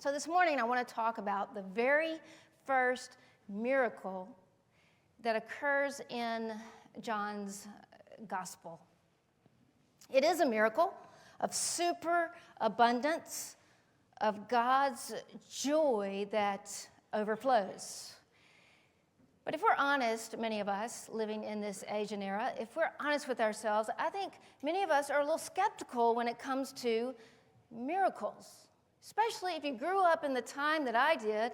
So this morning I want to talk about the very first miracle that occurs in John's gospel. It is a miracle of superabundance, of God's joy that overflows. But if we're honest, many of us living in this age and era, if we're honest with ourselves, I think many of us are a little skeptical when it comes to miracles, especially if you grew up in the time that I did,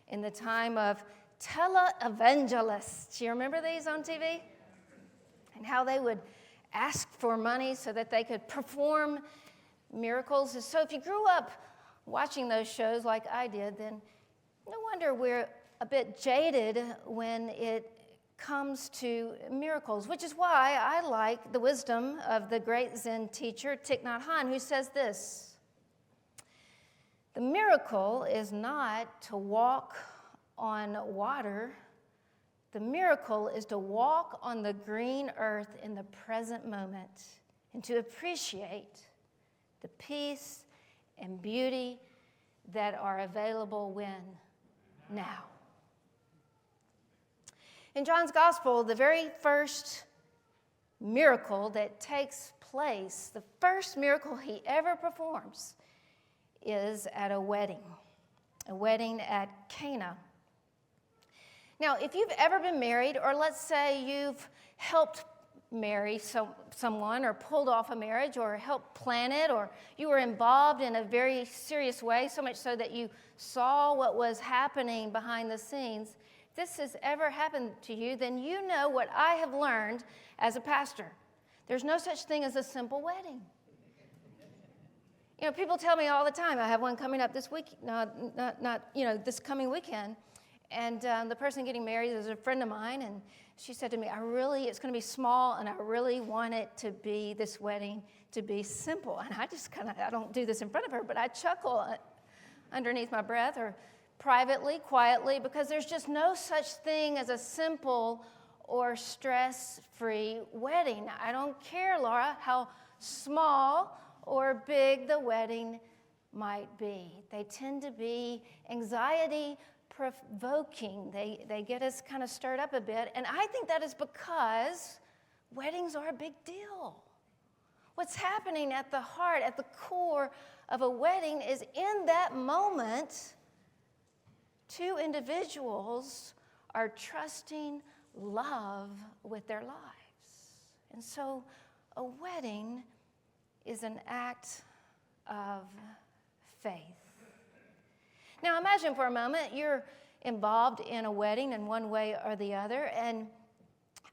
in the time of televangelists. You remember these on TV? And how they would ask for money so that they could perform miracles. And so if you grew up watching those shows like I did, then no wonder we're a bit jaded when it comes to miracles, which is why I like the wisdom of the great Zen teacher Thich Nhat Hanh, who says this: the miracle is not to walk on water. The miracle is to walk on the green earth in the present moment and to appreciate the peace and beauty that are available when? Now. In John's gospel, the very first miracle that takes place, the first miracle he ever performs, is at a wedding at Cana. Now, if you've ever been married, or let's say you've helped marry someone or pulled off a marriage or helped plan it, or you were involved in a very serious way, so much so that you saw what was happening behind the scenes, if this has ever happened to you, then you know what I have learned as a pastor. There's no such thing as a simple wedding. You know, people tell me all the time, I have one coming up this week, this coming weekend, and the person getting married is a friend of mine, and she said to me, it's going to be small, and I really want it to be, this wedding, to be simple. And I don't do this in front of her, but I chuckle underneath my breath or privately, quietly, because there's just no such thing as a simple or stress-free wedding. I don't care, Laura, how small or big the wedding might be. They tend to be anxiety-provoking. They get us kind of stirred up a bit, and I think that is because weddings are a big deal. What's happening at the heart, at the core of a wedding is in that moment, two individuals are trusting love with their lives. And so a wedding is an act of faith. Now imagine for a moment you're involved in a wedding in one way or the other, and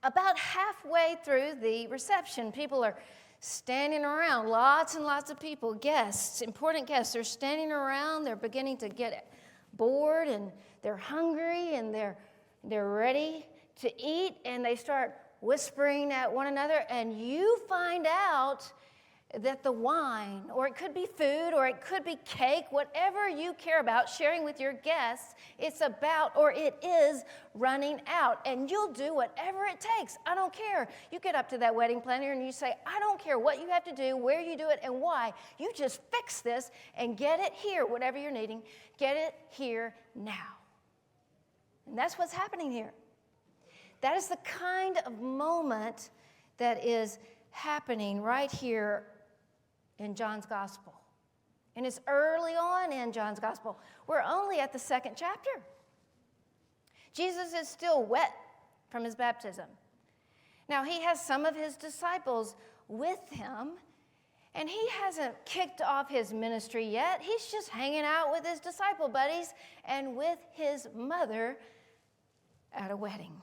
about halfway through the reception, people are standing around, lots and lots of people, guests, important guests, they're standing around, they're beginning to get bored, and they're hungry, and they're ready to eat, and they start whispering at one another, and you find out that the wine, or it could be food, or it could be cake, whatever you care about sharing with your guests, it is running out. And you'll do whatever it takes. I don't care. You get up to that wedding planner and you say, I don't care what you have to do, where you do it, and why. You just fix this and get it here, whatever you're needing. Get it here now. And that's what's happening here. That is the kind of moment that is happening right here in John's gospel. And it's early on in John's gospel. We're only at the second chapter. Jesus is still wet from his baptism. Now, he has some of his disciples with him, and he hasn't kicked off his ministry yet. He's just hanging out with his disciple buddies and with his mother at a wedding.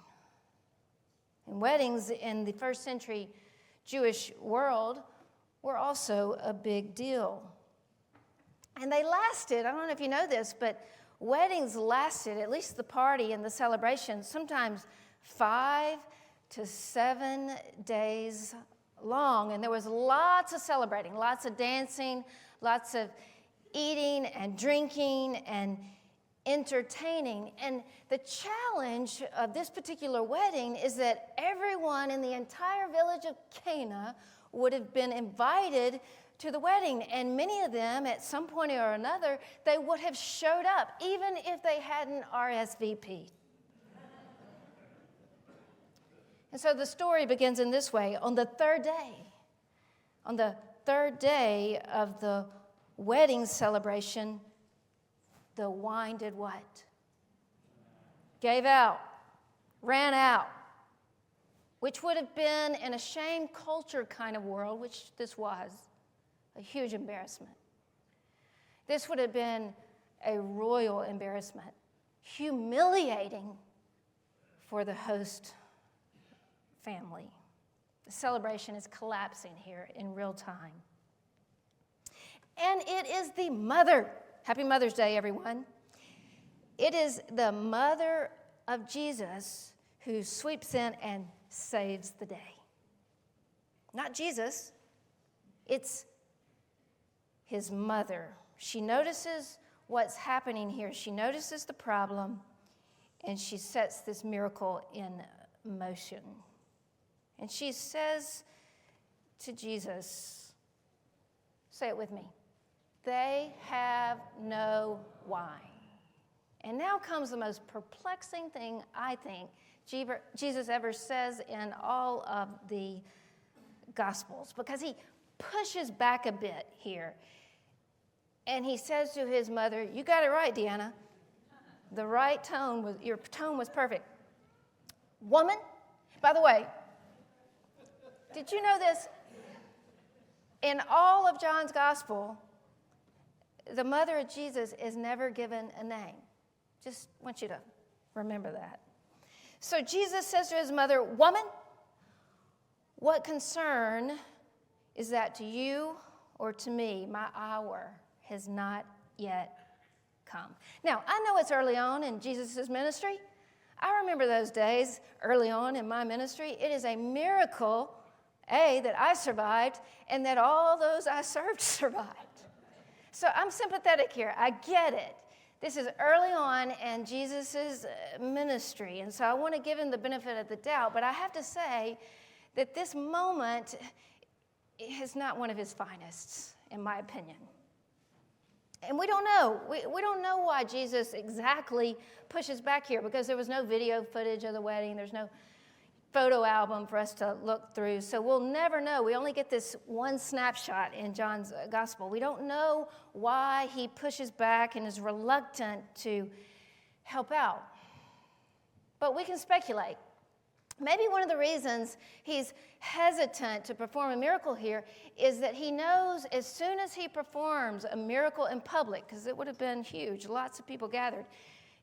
And weddings in the first century Jewish world were also a big deal. And they lasted, I don't know if you know this, but weddings lasted, at least the party and the celebration, sometimes 5 to 7 days long. And there was lots of celebrating, lots of dancing, lots of eating and drinking and entertaining. And the challenge of this particular wedding is that everyone in the entire village of Cana would have been invited to the wedding. And many of them, at some point or another, they would have showed up, even if they hadn't RSVP'd. And so the story begins in this way. On the third day of the wedding celebration, the wine did what? Gave out, ran out, which would have been, in a shame culture kind of world, which this was, a huge embarrassment. This would have been a royal embarrassment, humiliating for the host family. The celebration is collapsing here in real time. And it is the mother. Happy Mother's Day, everyone. It is the mother of Jesus who sweeps in and saves the day. Not Jesus, it's his mother. She notices what's happening here. She notices the problem, and she sets this miracle in motion. And she says to Jesus, say it with me, they have no wine. And now comes the most perplexing thing, I think, Jesus ever says in all of the Gospels, because he pushes back a bit here. And he says to his mother, you got it right, Deanna. The right tone, your tone was perfect. Woman, by the way, did you know this? In all of John's Gospel, the mother of Jesus is never given a name. Just want you to remember that. So Jesus says to his mother, woman, what concern is that to you or to me? My hour has not yet come. Now, I know it's early on in Jesus' ministry. I remember those days early on in my ministry. It is a miracle, that I survived and that all those I served survived. So I'm sympathetic here. I get it. This is early on in Jesus' ministry, and so I want to give him the benefit of the doubt, but I have to say that this moment is not one of his finest, in my opinion. And we don't know. We don't know why Jesus exactly pushes back here, because there was no video footage of the wedding. There's no photo album for us to look through. So we'll never know. We only get this one snapshot in John's gospel. We don't know why he pushes back and is reluctant to help out. But we can speculate. Maybe one of the reasons he's hesitant to perform a miracle here is that he knows as soon as he performs a miracle in public, because it would have been huge, lots of people gathered,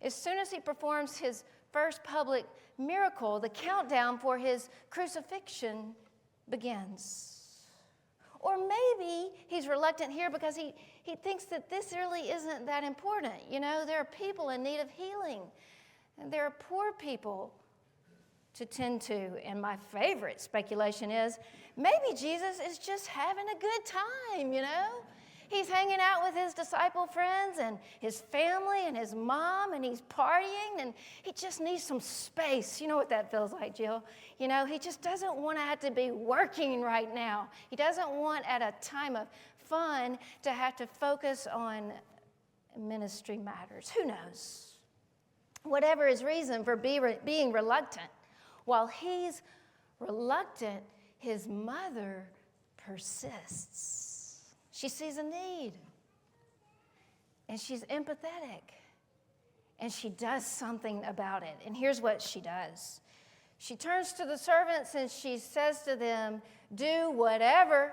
as soon as he performs his first public miracle, the countdown for his crucifixion begins. Or maybe he's reluctant here because he thinks that this really isn't that important. You know, there are people in need of healing, and there are poor people to tend to. And my favorite speculation is maybe Jesus is just having a good time, you know? He's hanging out with his disciple friends and his family and his mom, and he's partying, and he just needs some space. You know what that feels like, Jill? You know, he just doesn't want to have to be working right now. He doesn't want, at a time of fun, to have to focus on ministry matters. Who knows? Whatever his reason for being reluctant, while he's reluctant, his mother persists. She sees a need, and she's empathetic, and she does something about it. And here's what she does. She turns to the servants, and she says to them, do whatever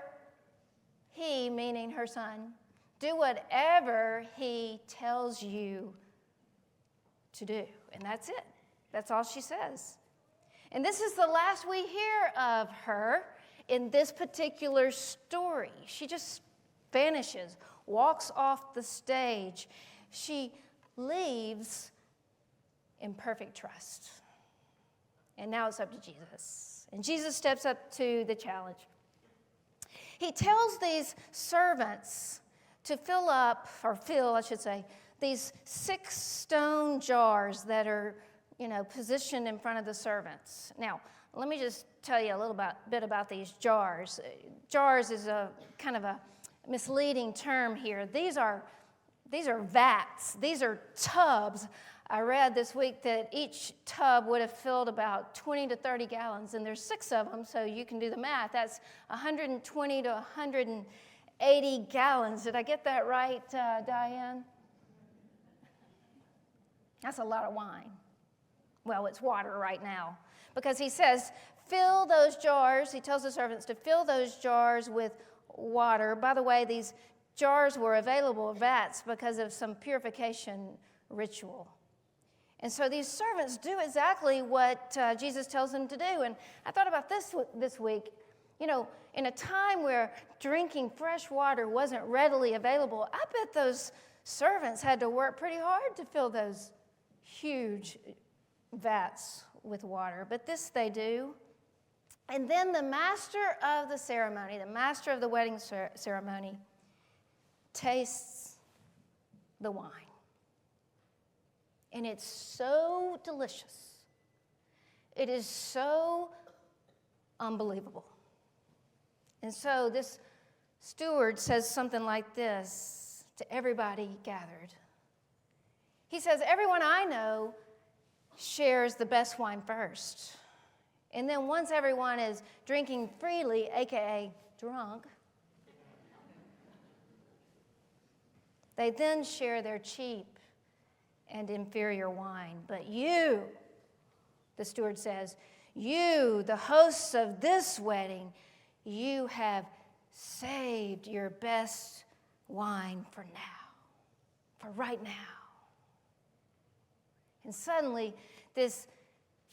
he, meaning her son, do whatever he tells you to do. And that's it. That's all she says. And this is the last we hear of her in this particular story. She just vanishes, walks off the stage. She leaves in perfect trust. And now it's up to Jesus. And Jesus steps up to the challenge. He tells these servants to fill, these 6 stone jars that are, positioned in front of the servants. Now, let me just tell you a little bit about these jars. Jars is a kind of a misleading term here. These are vats. These are tubs. I read this week that each tub would have filled about 20 to 30 gallons, and there's 6 of them, so you can do the math. That's 120 to 180 gallons. Did I get that right, Diane? That's a lot of wine. Well, it's water right now. Because he says, fill those jars. He tells the servants to fill those jars with water. By the way, these jars were available, vats, because of some purification ritual. And so these servants do exactly what Jesus tells them to do. And I thought about this week. You know, in a time where drinking fresh water wasn't readily available, I bet those servants had to work pretty hard to fill those huge vats with water. But this they do. And then the master of the ceremony, the master of the wedding ceremony, tastes the wine. And it's so delicious. It is so unbelievable. And so this steward says something like this to everybody gathered. He says, everyone I know shares the best wine first. And then once everyone is drinking freely, aka drunk, they then share their cheap and inferior wine. But you, the steward says, you, the hosts of this wedding, you have saved your best wine for now, for right now. And suddenly, this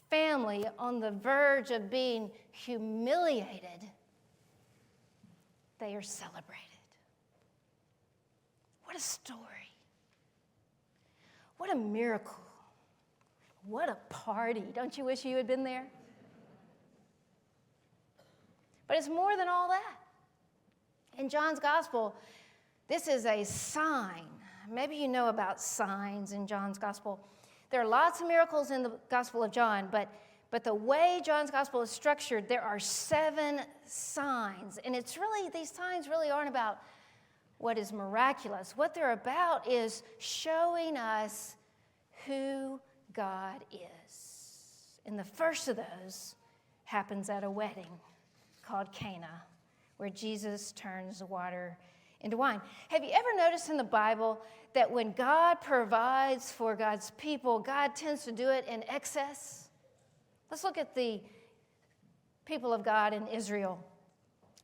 family on the verge of being humiliated, they are celebrated. What a story. What a miracle. What a party. Don't you wish you had been there? But it's more than all that. In John's gospel, this is a sign. Maybe you know about signs in John's gospel. There are lots of miracles in the Gospel of John, but the way John's gospel is structured, there are 7 signs. And it's really, these signs really aren't about what is miraculous. What they're about is showing us who God is. And the first of those happens at a wedding called Cana, where Jesus turns water into wine. Have you ever noticed in the Bible that when God provides for God's people, God tends to do it in excess? Let's look at the people of God in Israel.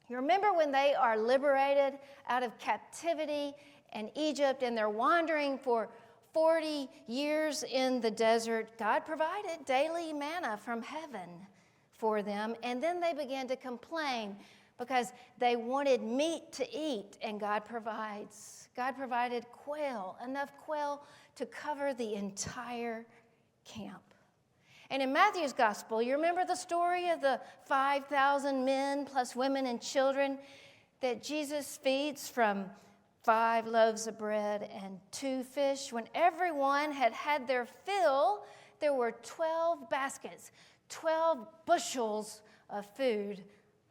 You remember when they are liberated out of captivity in Egypt and they're wandering for 40 years in the desert? God provided daily manna from heaven for them, and then they began to complain because they wanted meat to eat, and God provides. God provided quail, enough quail to cover the entire camp. And in Matthew's gospel, you remember the story of the 5,000 men plus women and children that Jesus feeds from 5 loaves of bread and 2 fish? When everyone had had their fill, there were 12 baskets, 12 bushels of food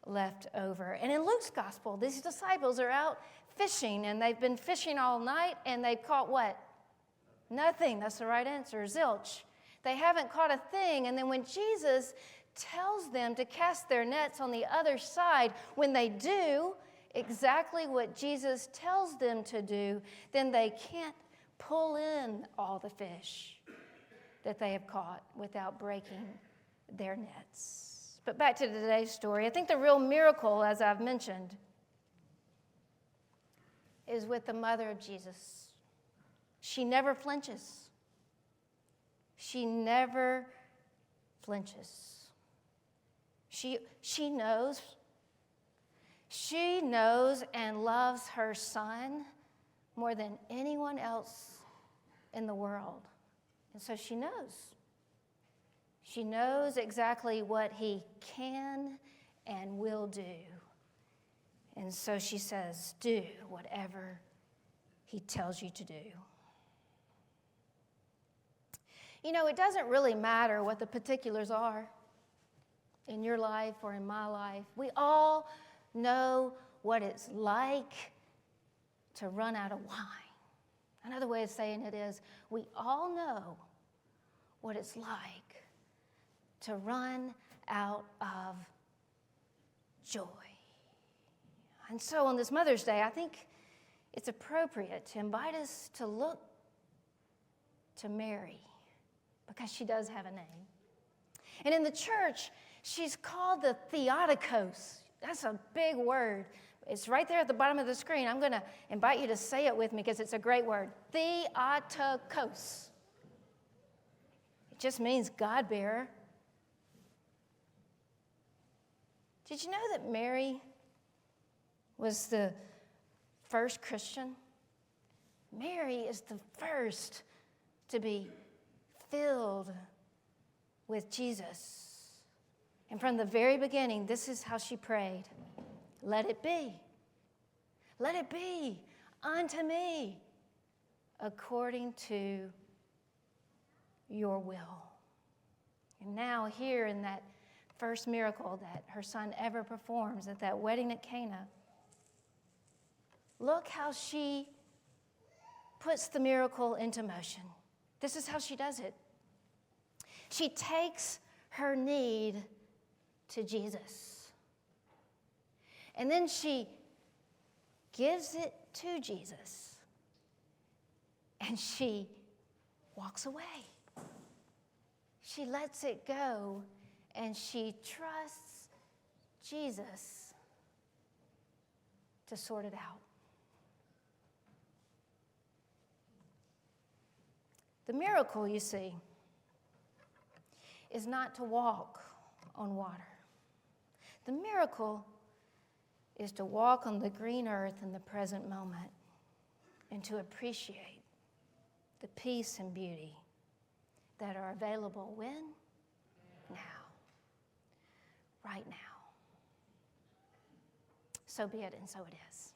left over. And in Luke's gospel, these disciples are out fishing, and they've been fishing all night, and they've caught what? Nothing. That's the right answer. Zilch. They haven't caught a thing. And then when Jesus tells them to cast their nets on the other side, when they do exactly what Jesus tells them to do, then they can't pull in all the fish that they have caught without breaking their nets. But back to today's story. I think the real miracle, as I've mentioned, is with the mother of Jesus. She never flinches. She never flinches. She knows. She knows and loves her son more than anyone else in the world. And so she knows. She knows exactly what he can and will do. And so she says, do whatever he tells you to do. You know, it doesn't really matter what the particulars are in your life or in my life. We all know what it's like to run out of wine. Another way of saying it is, we all know what it's like to run out of joy. And so on this Mother's Day, I think it's appropriate to invite us to look to Mary, because she does have a name. And in the church, she's called the Theotokos. That's a big word. It's right there at the bottom of the screen. I'm going to invite you to say it with me because it's a great word. Theotokos. It just means God-bearer. Did you know that Mary was the first Christian? Mary is the first to be filled with Jesus. And from the very beginning, this is how she prayed. Let it be. Let it be unto me according to your will. And now here in that first miracle that her son ever performs at that wedding at Cana, look how she puts the miracle into motion. This is how she does it. She takes her need to Jesus. And then she gives it to Jesus. And she walks away. She lets it go, and she trusts Jesus to sort it out. The miracle, you see, is not to walk on water. The miracle is to walk on the green earth in the present moment and to appreciate the peace and beauty that are available when? Now. Right now. So be it, and so it is.